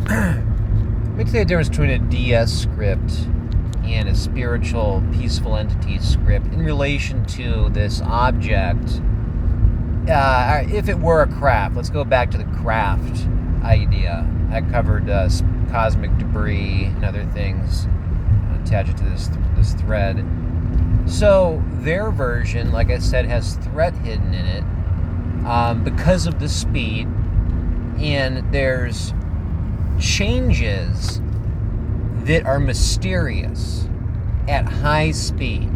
Let me tell you the difference between a DS script and a spiritual, peaceful entity script in relation to this object. If it were a craft, let's go back to the craft idea. I covered cosmic debris and other things attached to this thread. So their version, like I said, has threat hidden in it because of the speed, and there's changes that are mysterious at high speed.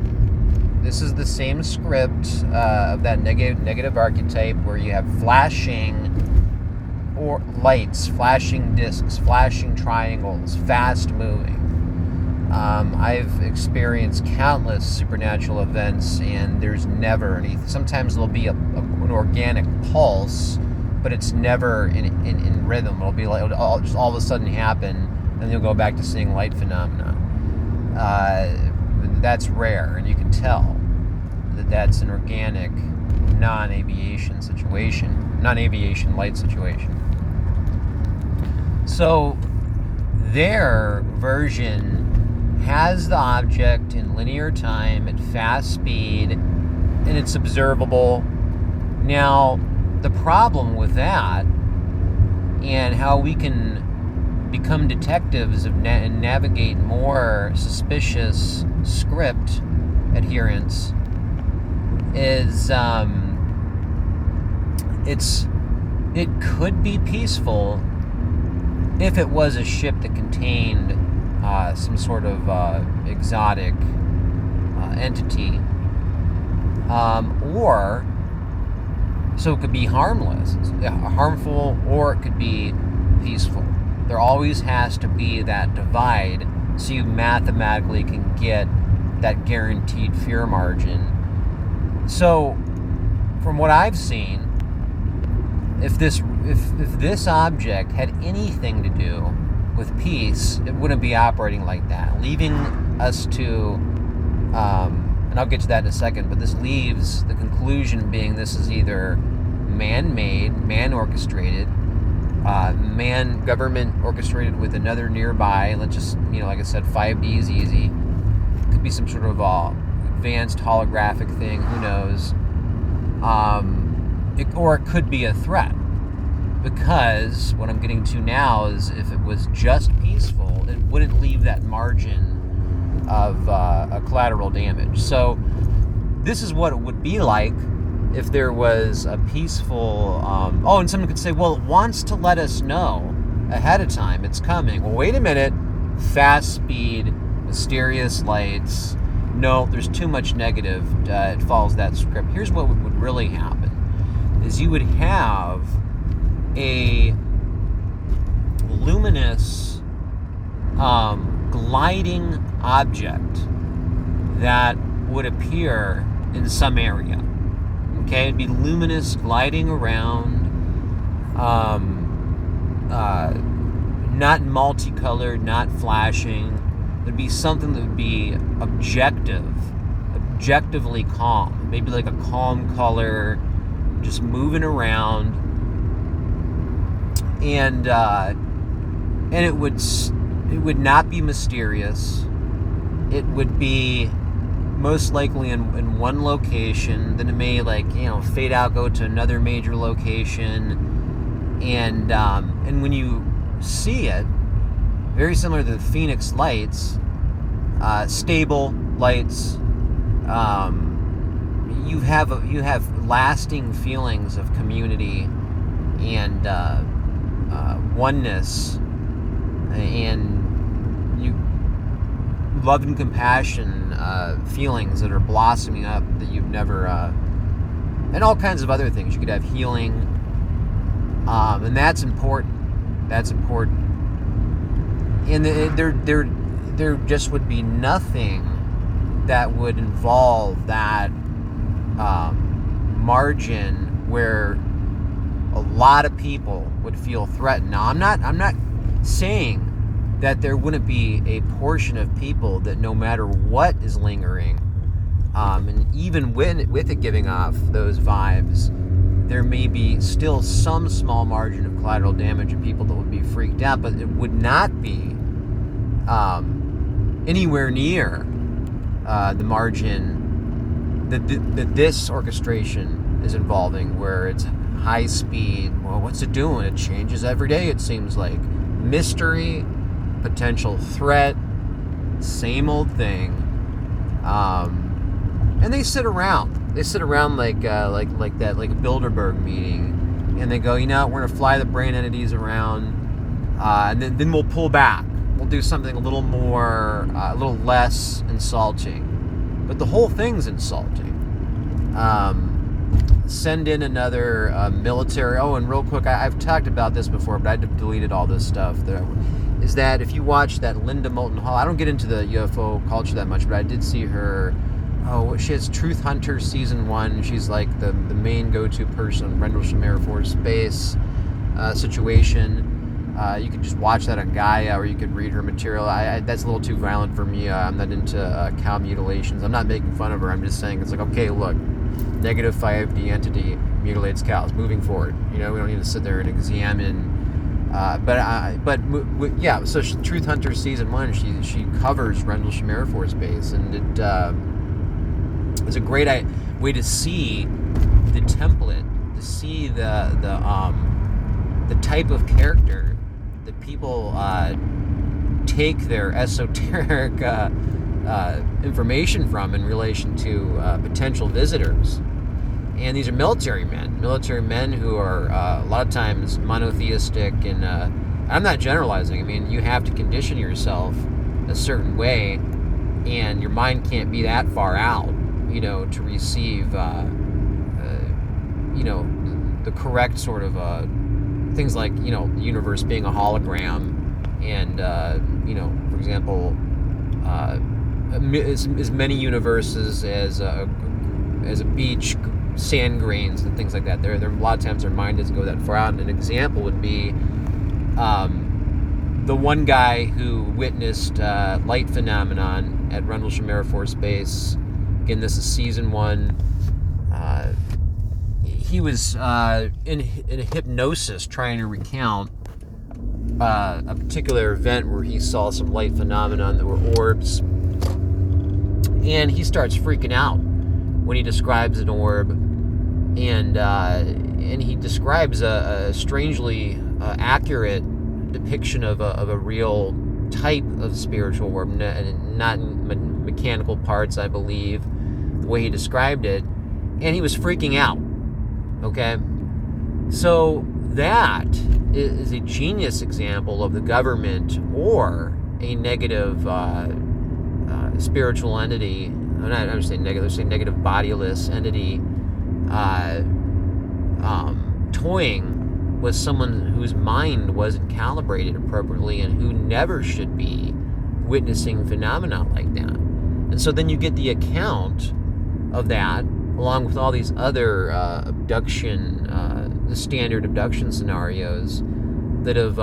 This is the same script of that negative archetype where you have flashing or lights, flashing discs, flashing triangles, fast moving. I've experienced countless supernatural events, and there's never any. Sometimes there'll be an organic pulse, but it's never in rhythm. It'll be like it'll just all of a sudden happen, and you'll go back to seeing light phenomena. That's rare, and you can tell that that's an organic, non-aviation light situation. So their version has the object in linear time at fast speed, and it's observable. Now, the problem with that, and how we can become detectives and navigate more suspicious script adherence, is it could be peaceful if it was a ship that contained some sort of exotic entity, or so it could be harmful, or it could be peaceful. There always has to be that divide, so you mathematically can get that guaranteed fear margin. So, from what I've seen, if this object had anything to do with peace, it wouldn't be operating like that, leaving us to, and I'll get to that in a second, but this leaves the conclusion being this is either man-made, man-orchestrated, government orchestrated with another nearby. Let's just, like I said, 5D is easy. It could be some sort of advanced holographic thing, who knows, or it could be a threat. Because what I'm getting to now is if it was just peaceful, it wouldn't leave that margin of a collateral damage. So this is what it would be like if there was a peaceful... and someone could say, well, it wants to let us know ahead of time it's coming. Well, wait a minute. Fast speed, mysterious lights. No, there's too much negative. It follows that script. Here's what would really happen. Is you would have a luminous gliding object that would appear in some area. Okay, it'd be luminous, gliding around, not multicolored, not flashing. It'd be something that would be objectively calm, maybe like a calm color, just moving around. And it would not be mysterious. It would be most likely in one location. Then it may fade out, go to another major location, and when you see it, very similar to the Phoenix lights, stable lights. You have lasting feelings of community and oneness, and you love and compassion feelings that are blossoming up that you've never, and all kinds of other things. You could have healing, and that's important. And there just would be nothing that would involve that margin where a lot of people would feel threatened. Now, I'm not saying that there wouldn't be a portion of people that, no matter what is lingering, and even with it giving off those vibes, there may be still some small margin of collateral damage of people that would be freaked out, but it would not be anywhere near the margin that this orchestration is involving, where it's high speed. Well, what's it doing? It changes every day, it seems like. Mystery, potential threat, same old thing. And they sit around. They sit around like that, like a Bilderberg meeting, and they go, we're gonna fly the brain entities around, and then we'll pull back. We'll do something a little more, a little less insulting. But the whole thing's insulting. Send in another military. Oh, and real quick, I've talked about this before, but I deleted all this stuff. Is that if you watch that Linda Moulton Hall, I don't get into the UFO culture that much, but I did see her. Oh, she has Truth Hunter Season 1. She's like the main go-to person on Rendlesham Air Force Base situation. You could just watch that on Gaia, or you could read her material. That's a little too violent for me. I'm not into cow mutilations. I'm not making fun of her. I'm just saying it's like, okay, look, negative 5D entity mutilates cows. Moving forward, we don't need to sit there and examine. Yeah. So Truth Hunter Season 1, she covers Rendlesham Air Force Base, and it's a great way to see the template, to see the type of character that people take their esoteric information from in relation to potential visitors. And these are military men who are a lot of times monotheistic, and I'm not generalizing. I mean, you have to condition yourself a certain way, and your mind can't be that far out, to receive, the correct sort of things like, the universe being a hologram, and, for example, as many universes as a beach, sand grains and things like that. There a lot of times their mind doesn't go that far out. And an example would be the one guy who witnessed light phenomenon at Rendlesham Air Force Base. Again, this is Season 1. He was in a hypnosis trying to recount a particular event where he saw some light phenomenon that were orbs, and he starts freaking out when he describes an orb, and he describes a strangely accurate depiction of a real type of spiritual orb, not in mechanical parts, I believe, the way he described it, and he was freaking out. Okay, so that is a genius example of the government or a negative spiritual entity. I'm not saying negative, I'm saying negative bodiless entity toying with someone whose mind wasn't calibrated appropriately and who never should be witnessing phenomena like that. And so then you get the account of that, along with all these other abduction, the standard abduction scenarios that have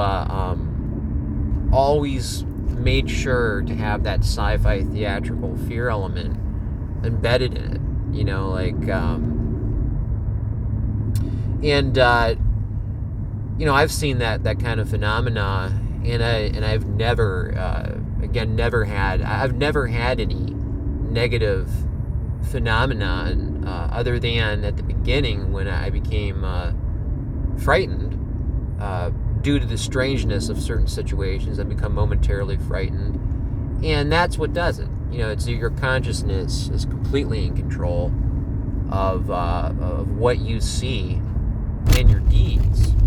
always made sure to have that sci-fi theatrical fear element embedded in it, I've seen that kind of phenomena, and I've never had any negative phenomenon other than at the beginning when I became frightened due to the strangeness of certain situations. I become momentarily frightened, and that's what does it. It's your consciousness is completely in control of what you see, and your deeds, and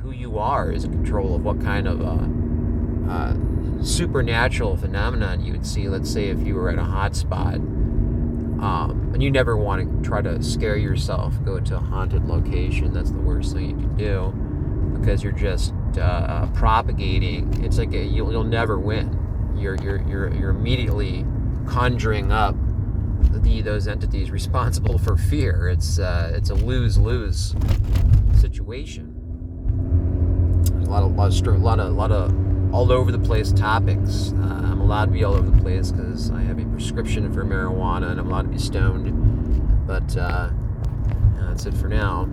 who you are is in control of what kind of supernatural phenomenon you would see. Let's say if you were at a hot spot, and you never want to try to scare yourself, go to a haunted location. That's the worst thing you can do, because you're just propagating. It's like you'll never win. You're immediately conjuring up those entities responsible for fear. It's a lose-lose situation. There's a lot of all over the place topics. I'm allowed to be all over the place because I have a prescription for marijuana and I'm allowed to be stoned. But That's it for now.